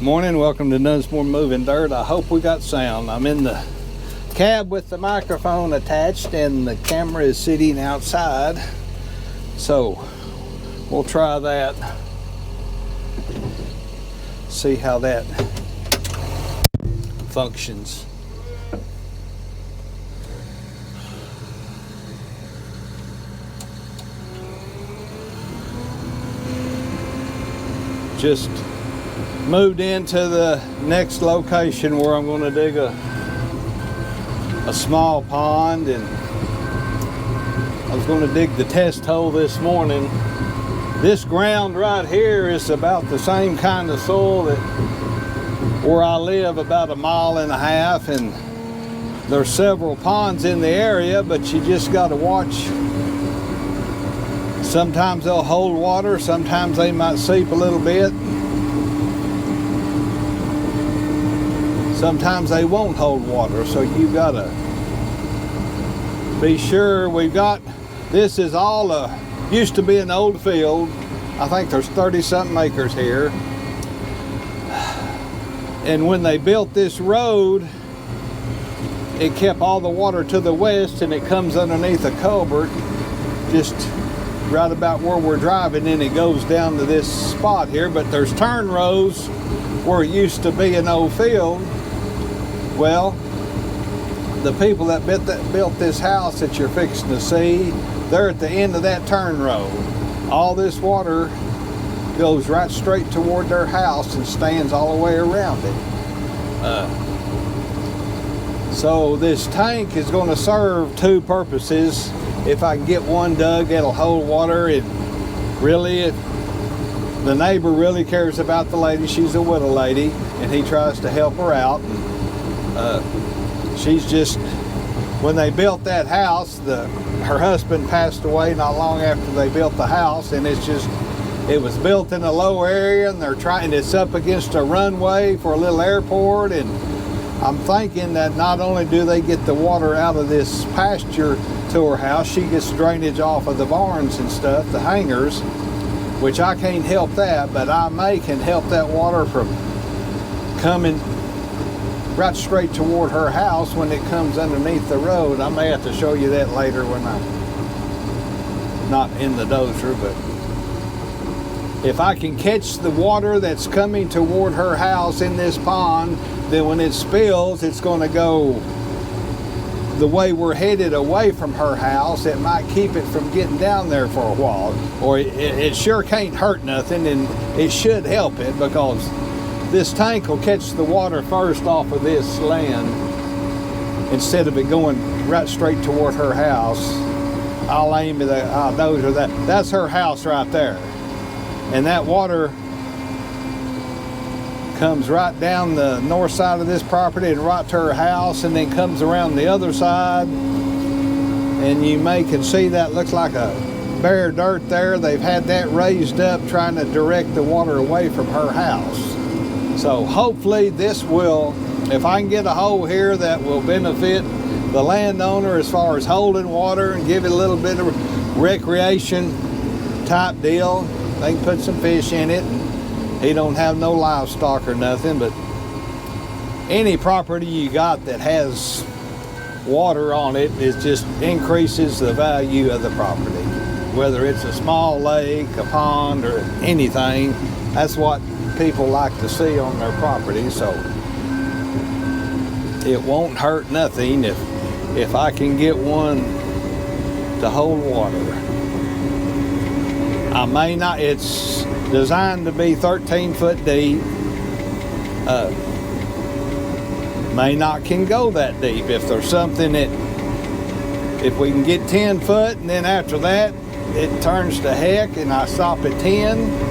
Morning, welcome to None's More Moving Dirt. I hope we got sound. I'm in the cab with the microphone attached and the camera is sitting outside. So we'll try that. See how that functions. Just moved into the next location where I'm going to dig a small pond, and I was going to dig the test hole this morning. This ground right here is about the same kind of soil that where I live, about 1.5 miles, and there's several ponds in the area, but you just got to watch. Sometimes they'll hold water, sometimes they might seep a little bit. Sometimes they won't hold water, so you gotta be sure. We've got, this is all used to be an old field. I think there's 30-something acres here. And when they built this road, it kept all the water to the west, and it comes underneath a culvert just right about where we're driving, and it goes down to this spot here. But there's turn rows where it used to be an old field. Well, the people that built this house that you're fixing to see, they're at the end of that turn road. All this water goes right straight toward their house and stands all the way around it. So this tank is going to serve two purposes. If I can get one dug, it'll hold water. And really, the neighbor really cares about the lady. She's a widow lady, and he tries to help her out. She's just, when they built that house, her husband passed away not long after they built the house, and it was built in a low area, and it's up against a runway for a little airport. And I'm thinking that not only do they get the water out of this pasture to her house, she gets drainage off of the barns and stuff, the hangars, which I can't help that, but I can help that water from coming right straight toward her house when it comes underneath the road. I may have to show you that later when I'm not in the dozer, but if I can catch the water that's coming toward her house in this pond, then when it spills, it's going to go the way we're headed away from her house. It might keep it from getting down there for a while, or it sure can't hurt nothing, and it should help it, because this tank will catch the water first off of this land instead of it going right straight toward her house. I'll aim the dozer that's her house right there, and that water comes right down the north side of this property and right to her house, and then comes around the other side, and you can see that looks like a bare dirt there. They've had that raised up trying to direct the water away from her house. So hopefully this will, if I can get a hole here that will benefit the landowner as far as holding water and give it a little bit of recreation type deal. They can put some fish in it. He don't have no livestock or nothing, but any property you got that has water on it, it just increases the value of the property. Whether it's a small lake, a pond, or anything, that's what people like to see on their property. So it won't hurt nothing if I can get one to hold water. I may not, it's designed to be 13 foot deep. May not can go that deep. If there's something if we can get 10 foot, and then after that it turns to heck and I stop at 10,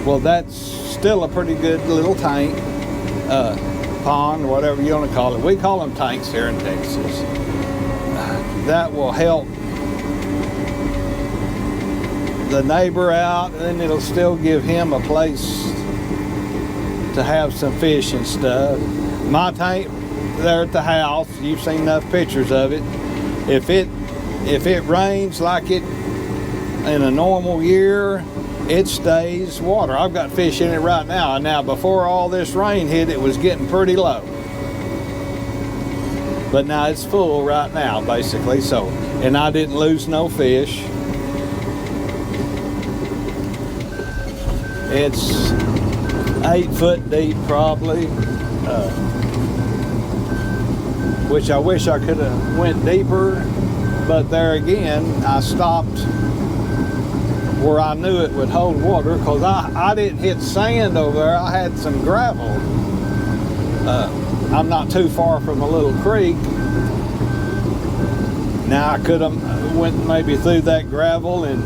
well, that's still a pretty good little tank, pond, whatever you want to call it. We call them tanks here in Texas. That will help the neighbor out, and then it'll still give him a place to have some fish and stuff. My tank there at the house, you've seen enough pictures of it. If it rains like it in a normal year, it stays water. I've got fish in it right now. And now before all this rain hit, it was getting pretty low. But now it's full right now, basically. So, and I didn't lose no fish. It's 8 foot deep probably, which I wish I could have went deeper, but there again, I stopped where I knew it would hold water, because I didn't hit sand over there. I had some gravel. I'm not too far from a little creek. Now I could have went maybe through that gravel and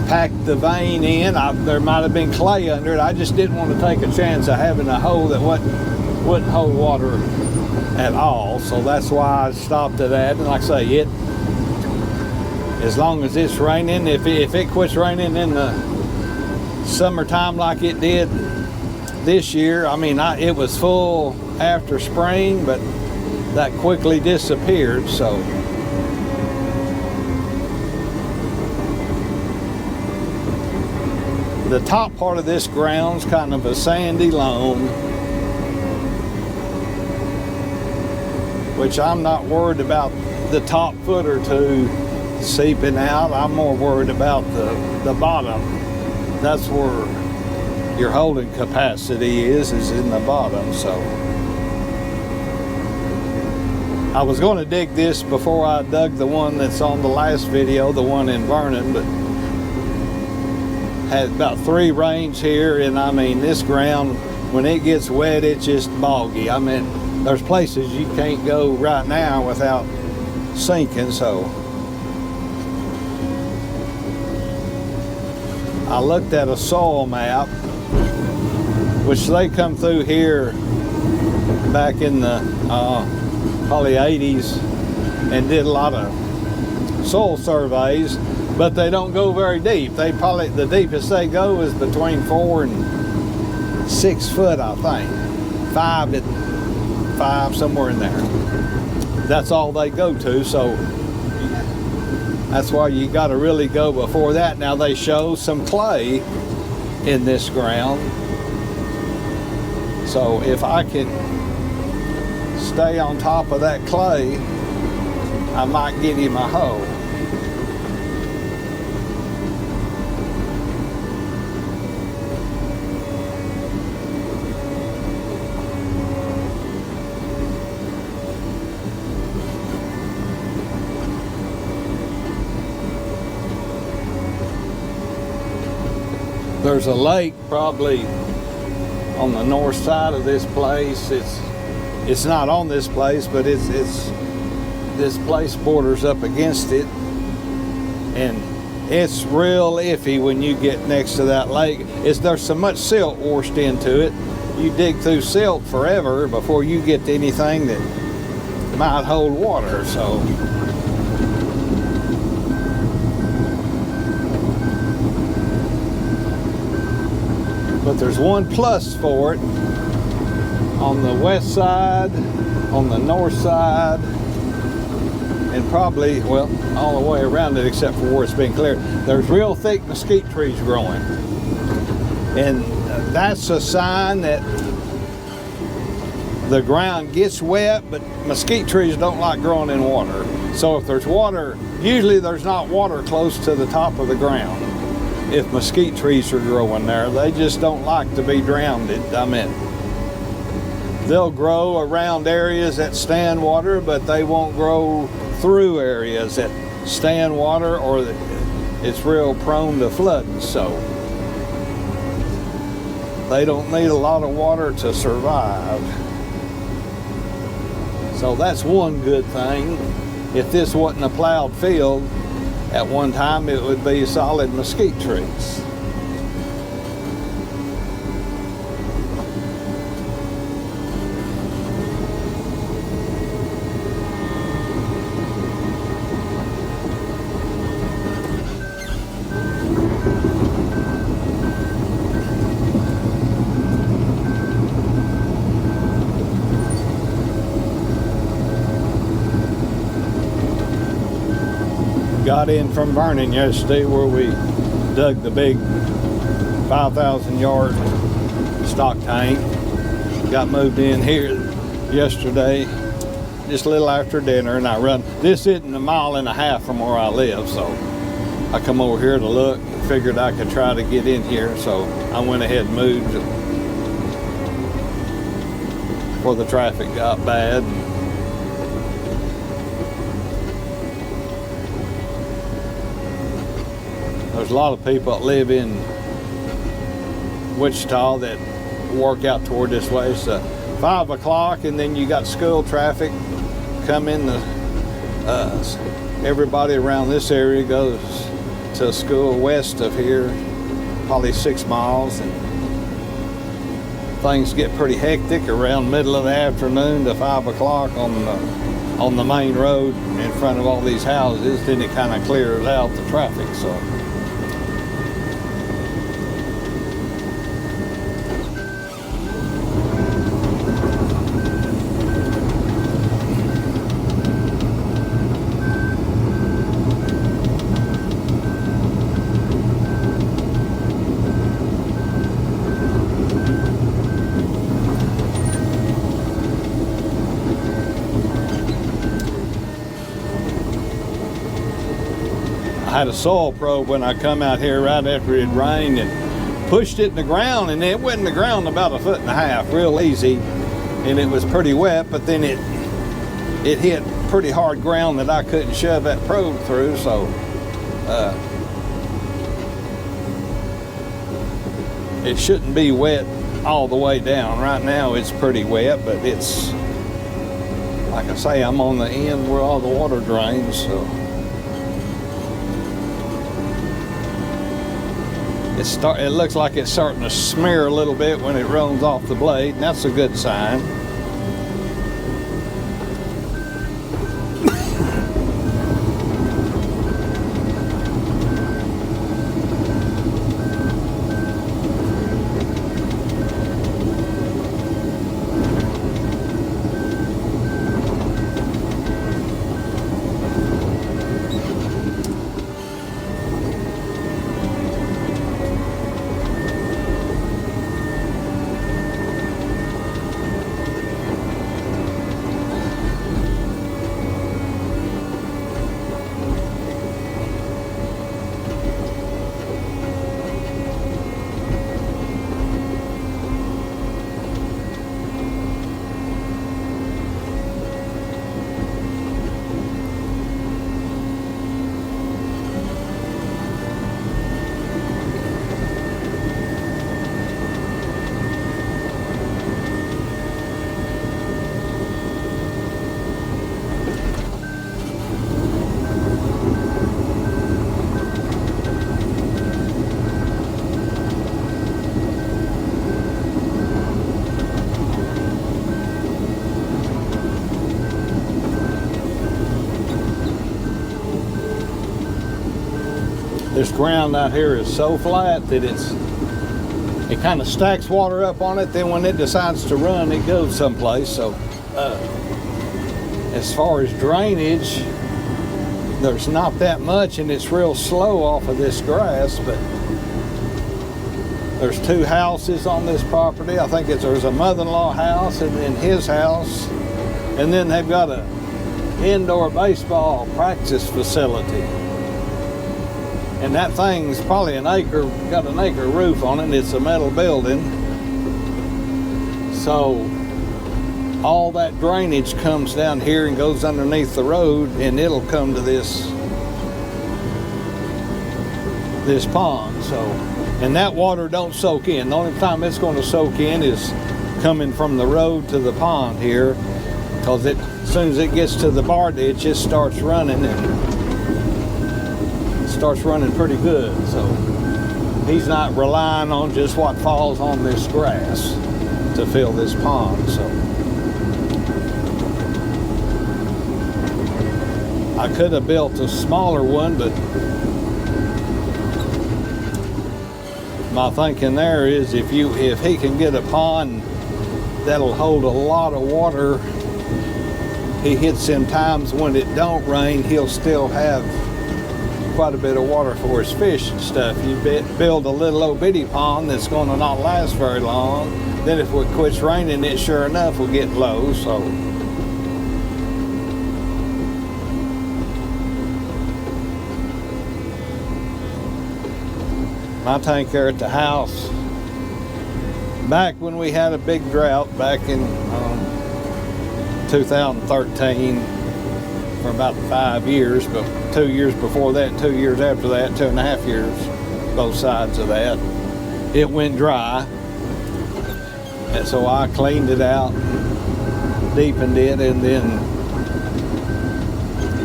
packed the vein in. There might have been clay under it. I just didn't want to take a chance of having a hole that wouldn't hold water at all. So that's why I stopped at that. And like I say, as long as it's raining, if it quits raining in the summertime like it did this year, I mean, it was full after spring, but that quickly disappeared. So the top part of this ground's kind of a sandy loam, which I'm not worried about the top foot or two seeping out. I'm more worried about the bottom. That's where your holding capacity is in the bottom. So I was going to dig this before I dug the one that's on the last video, the one in Vernon, but had about 3 rains here, and I mean, this ground, when it gets wet, it's just boggy. I mean, there's places you can't go right now without sinking. So I looked at a soil map, which they come through here back in the probably 80s and did a lot of soil surveys, but they don't go very deep. The deepest they go is between 4 and 6 foot, I think. 5 somewhere in there. That's all they go to. So that's why you got to really go before that. Now they show some clay in this ground. So if I can stay on top of that clay, I might get him a hoe. There's a lake probably on the north side of this place. It's not on this place, but it's this place borders up against it, and it's real iffy when you get next to that lake. There's so much silt washed into it. You dig through silt forever before you get to anything that might hold water. So but there's one plus for it. On the west side, on the north side, and probably, well, all the way around it except for where it's been cleared, there's real thick mesquite trees growing. And that's a sign that the ground gets wet, but mesquite trees don't like growing in water. So if there's water, usually there's not water close to the top of the ground. If mesquite trees are growing there, they just don't like to be drowned. I mean, they'll grow around areas that stand water, but they won't grow through areas that stand water, or that it's real prone to flooding. So they don't need a lot of water to survive. So that's one good thing. If this wasn't a plowed field, at one time it would be solid mesquite trees. Got in from Vernon yesterday where we dug the big 5,000 yard stock tank. Got moved in here yesterday, just a little after dinner, and I run. This isn't a mile and a half from where I live, so I come over here to look and figured I could try to get in here, so I went ahead and moved before the traffic got bad. There's a lot of people that live in Wichita that work out toward this way. So 5 o'clock, and then you got school traffic come in. Everybody around this area goes to school west of here, probably 6 miles, and things get pretty hectic around middle of the afternoon to 5 o'clock on the main road in front of all these houses. Then it kind of clears out the traffic. So I had a soil probe when I come out here right after it rained and pushed it in the ground, and it went in the ground about 1.5 feet, real easy, and it was pretty wet, but then it hit pretty hard ground that I couldn't shove that probe through, so it shouldn't be wet all the way down. Right now it's pretty wet, but it's, like I say, I'm on the end where all the water drains, so it looks like it's starting to smear a little bit when it runs off the blade, and that's a good sign. This ground out here is so flat that it kind of stacks water up on it. Then when it decides to run, it goes someplace. So as far as drainage, there's not that much, and it's real slow off of this grass. But there's 2 houses on this property. I think there's a mother-in-law house and then his house, and then they've got a indoor baseball practice facility. And that thing's probably got an acre roof on it, and it's a metal building. So all that drainage comes down here and goes underneath the road, and it'll come to this pond. So, and that water don't soak in. The only time it's going to soak in is coming from the road to the pond here, because as soon as it gets to the bar ditch, it starts running, and starts running pretty good. So he's not relying on just what falls on this grass to fill this pond. So I could have built a smaller one, but my thinking there is if he can get a pond that'll hold a lot of water, he hits in times when it don't rain, he'll still have quite a bit of water for his fish and stuff. You build a little old bitty pond that's going to not last very long. Then if it quits raining, it sure enough will get low. So my tank there at the house, back when we had a big drought back in 2013 for about 5 years, but 2 years before that, 2 years after that, 2.5 years, both sides of that, it went dry. And so I cleaned it out, deepened it, and then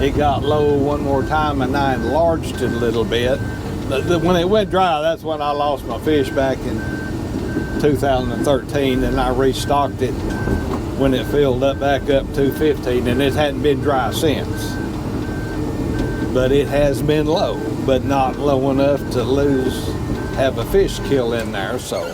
it got low one more time, and I enlarged it a little bit. When it went dry, that's when I lost my fish back in 2013, and I restocked it when it filled up back up to 15, and it hadn't been dry since. But it has been low, but not low enough to have a fish kill in there. So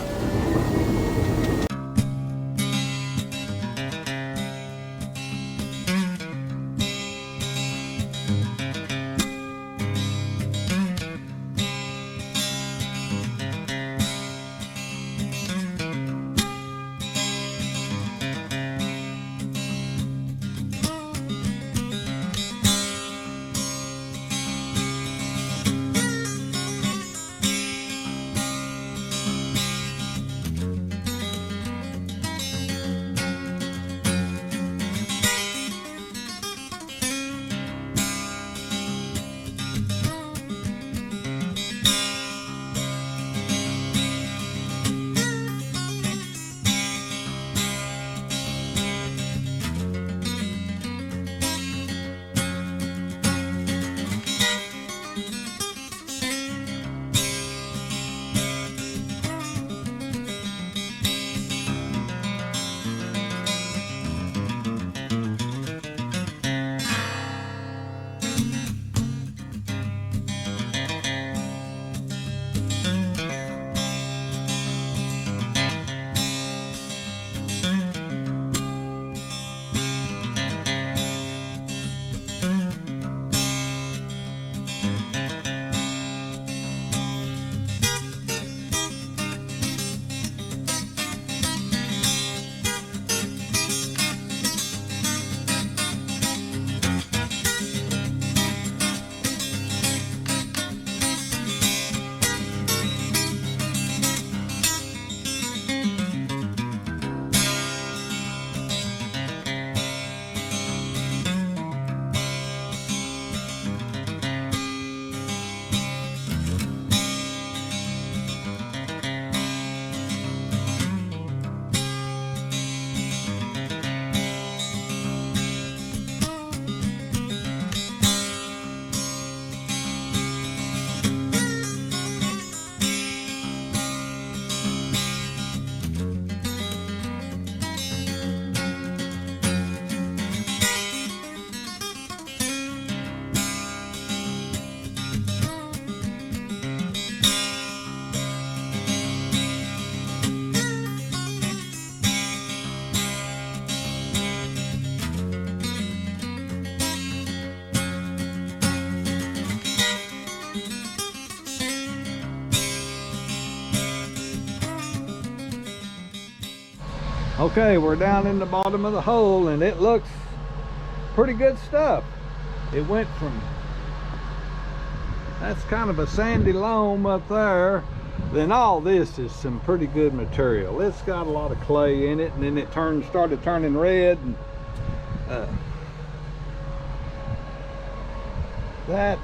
okay, we're down in the bottom of the hole, and it looks pretty good stuff. It went from, that's kind of a sandy loam up there, then all this is some pretty good material. It's got a lot of clay in it, and then it started turning red, and that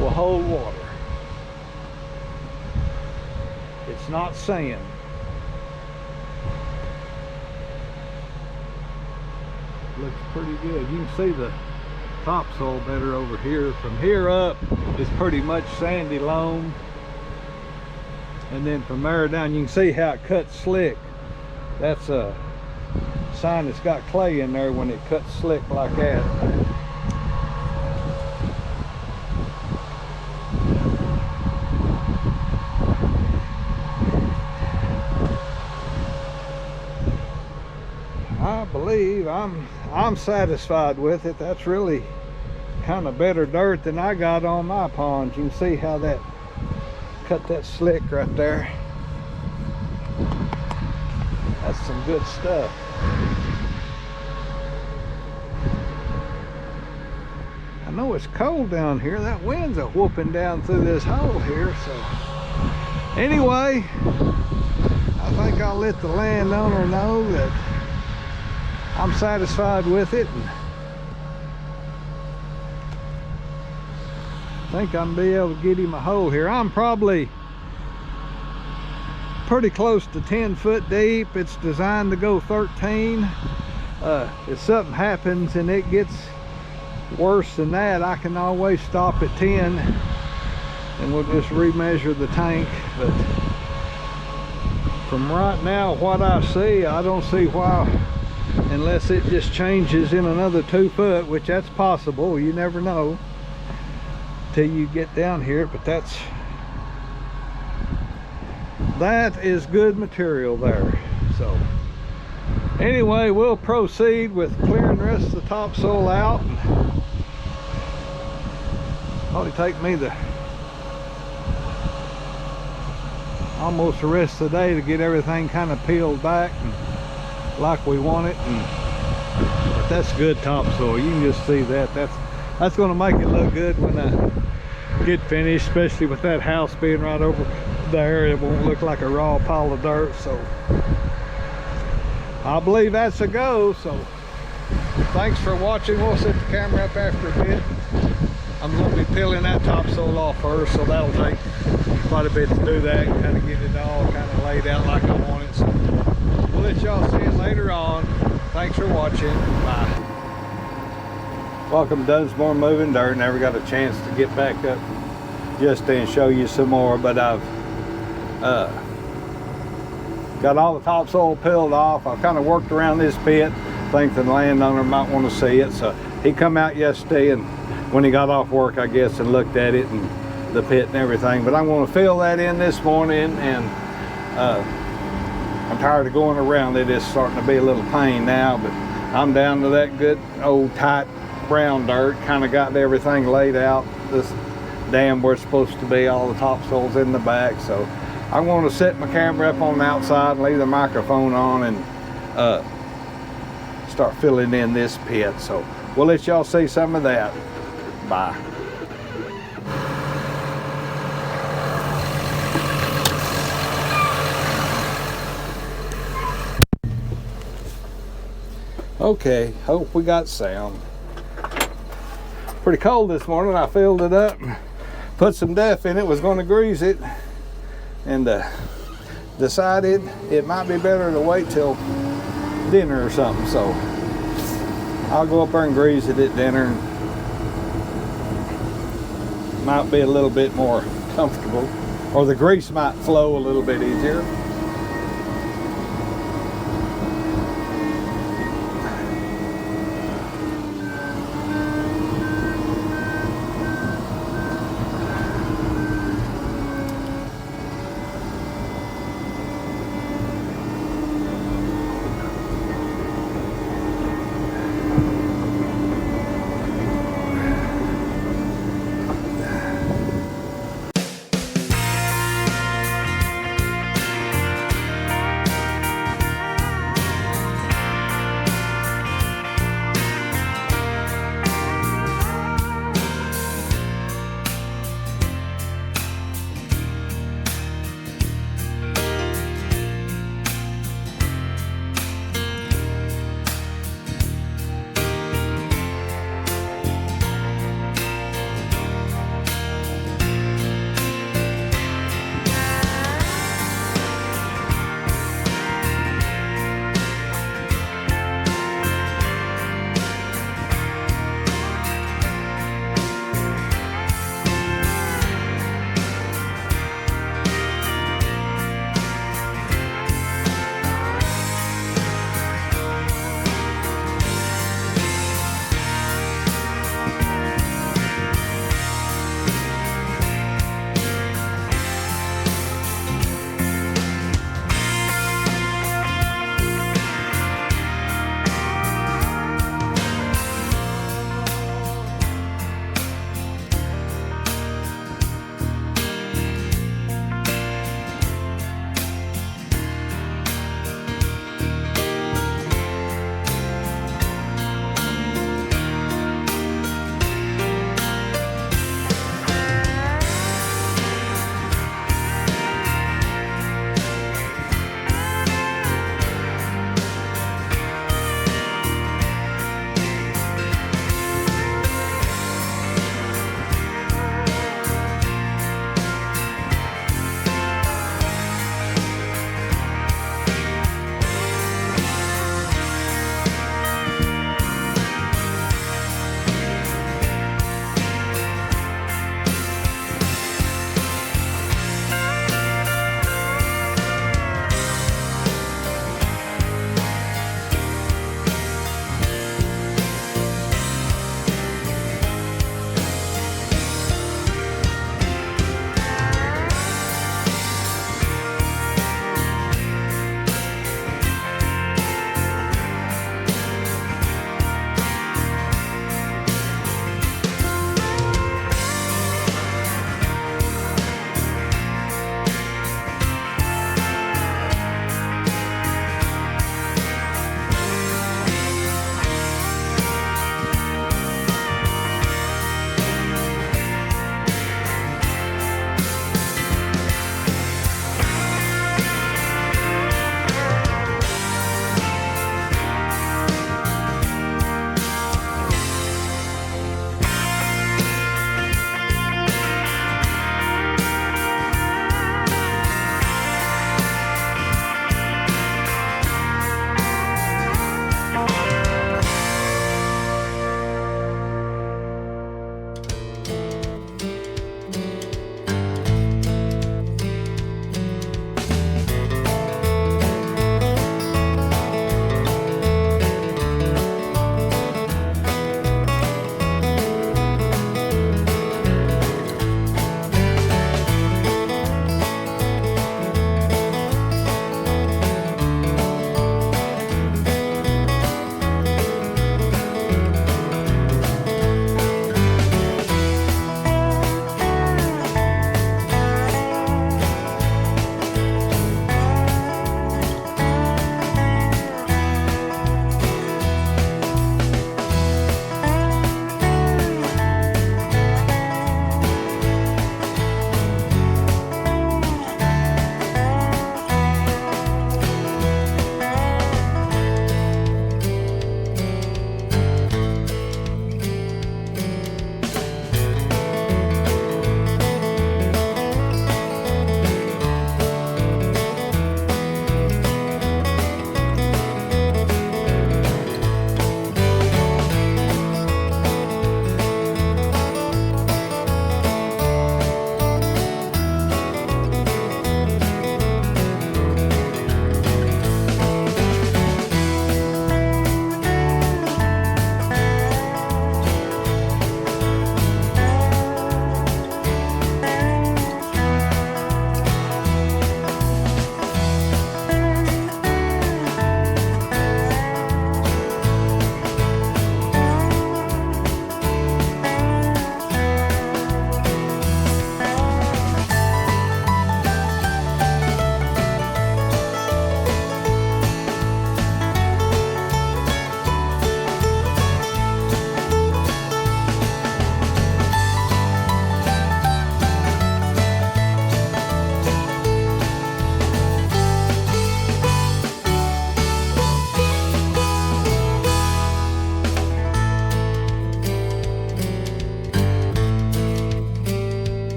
will hold water. It's not sand. Looks pretty good. You can see the topsoil better over here. From here up is pretty much sandy loam, and then from there down you can see how it cuts slick. That's a sign it's got clay in there when it cuts slick like that. I believe I'm satisfied with it. That's really kind of better dirt than I got on my ponds. You can see how that cut that slick right there. That's some good stuff. I know it's cold down here. That wind's a whooping down through this hole here. So anyway, I think I'll let the landowner know that I'm satisfied with it. And I think I'm gonna be able to get him a hole here. I'm probably pretty close to 10 foot deep. It's designed to go 13. If something happens and it gets worse than that, I can always stop at 10 and we'll just remeasure the tank. But from right now, what I see, I don't see why, unless it just changes in another 2 foot, which that's possible, you never know till you get down here. But that is good material there. So anyway, we'll proceed with clearing the rest of the topsoil out. Probably take me almost the rest of the day to get everything kind of peeled back and like we want it. But that's good topsoil. You can just see that. That's going to make it look good when I get finished, especially with that house being right over there. It won't look like a raw pile of dirt. So I believe that's a go. So thanks for watching. We'll set the camera up after a bit. I'm going to be peeling that topsoil off first, so that'll take quite a bit to do that, kind of get it all kind of laid out like I want it. So we'll let y'all see it later on. Thanks for watching. Bye. Welcome to Dunsmore Moving Dirt. Never got a chance to get back up just and show you some more, but I've got all the topsoil peeled off. I kind of worked around this pit, think the landowner might want to see it. So he come out yesterday and when he got off work, I guess, and looked at it and the pit and everything. But I'm going to fill that in this morning, and I'm tired of going around it. It's starting to be a little pain now, but I'm down to that good old tight brown dirt. Kind of got everything laid out. This dam where it's supposed to be, all the topsoil's in the back. So I'm going to set my camera up on the outside and leave the microphone on and start filling in this pit. So we'll let y'all see some of that. Bye. Okay, hope we got sound. Pretty cold this morning. I filled it up, put some Duff in it, was going to grease it, and decided it might be better to wait till dinner or something. So I'll go up there and grease it at dinner. Might be a little bit more comfortable, or the grease might flow a little bit easier.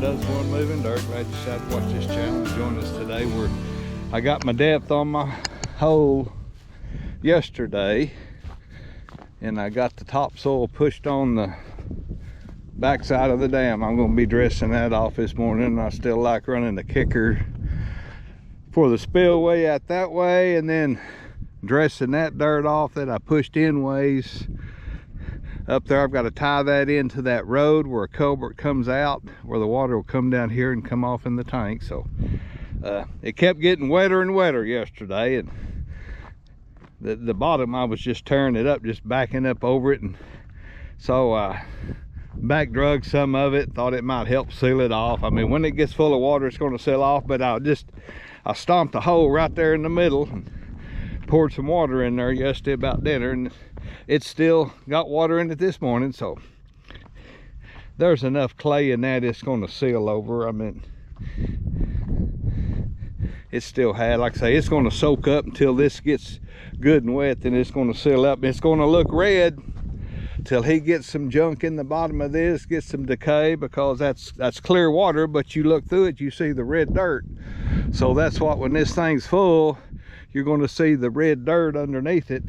Does One Moving Dirt. Glad you decided to watch this channel and join us today. I got my depth on my hole yesterday, and I got the topsoil pushed on the backside of the dam. I'm going to be dressing that off this morning. I still like running the kicker for the spillway out that way, and then dressing that dirt off that I pushed in ways up there. I've got to tie that into that road where a culvert comes out, where the water will come down here and come off in the tank. So it kept getting wetter and wetter yesterday, and the bottom, I was just tearing it up, just backing up over it, and so I back drug some of it, thought it might help seal it off. I mean, when it gets full of water, it's going to seal off, but I stomped a hole right there in the middle and poured some water in there yesterday about dinner, and it's still got water in it this morning. So there's enough clay in that it's going to seal over. I mean, it still had, like I say, it's going to soak up until this gets good and wet, then it's going to seal up. It's going to look red till he gets some junk in the bottom of this, gets some decay, because that's clear water, but you look through it, you see the red dirt. So that's what, when this thing's full, you're going to see the red dirt underneath it,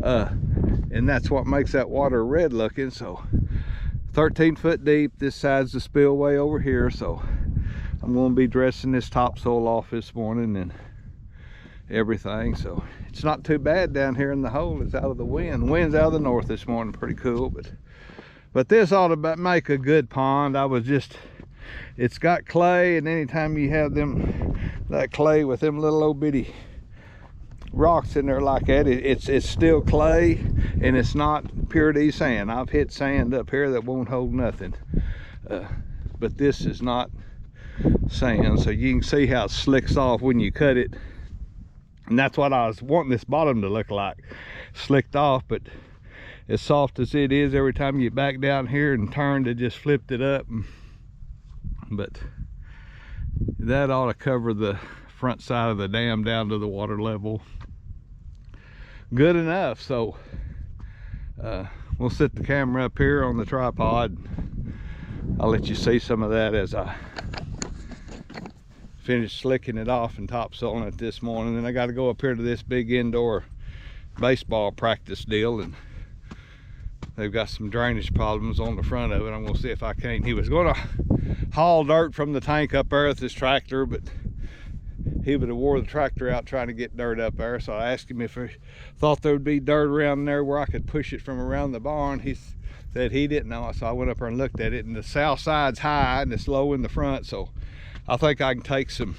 and that's what makes that water red looking. So 13 foot deep, this side's the spillway over here. So I'm going to be dressing this topsoil off this morning and everything. So it's not too bad down here in the hole. It's out of the wind. The wind's out of the north this morning, pretty cool. But this ought to make a good pond. It's got clay, and anytime you have that clay with them little old bitty rocks in there like that, it's still clay, and it's not pure D sand. I've hit sand up here that won't hold nothing, but this is not sand, so you can see how it slicks off when you cut it. And that's what I was wanting this bottom to look like, slicked off. But as soft as it is, every time you back down here and turned, it just flipped it up. But that ought to cover the front side of the dam down to the water level good enough. So we'll set the camera up here on the tripod. I'll let you see some of that as I finish slicking it off and topsoiling it this morning. Then I got to go up here to this big indoor baseball practice deal, and they've got some drainage problems on the front of it. I'm going to see if I can't. He was going to haul dirt from the tank up there with his tractor, but he would have wore the tractor out trying to get dirt up there. So I asked him if he thought there would be dirt around there where I could push it from around the barn. He said he didn't know. So I went up there and looked at it, and the south side's high and it's low in the front. So I think I can take some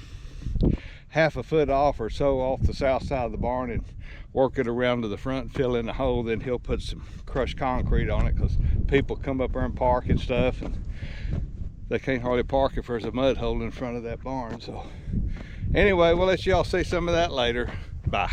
half a foot off or so off the south side of the barn and work it around to the front, fill in the hole. Then he'll put some crushed concrete on it, because people come up there and park and stuff, and they can't hardly park if there's a mud hole in front of that barn. So anyway, we'll let y'all see some of that later. Bye.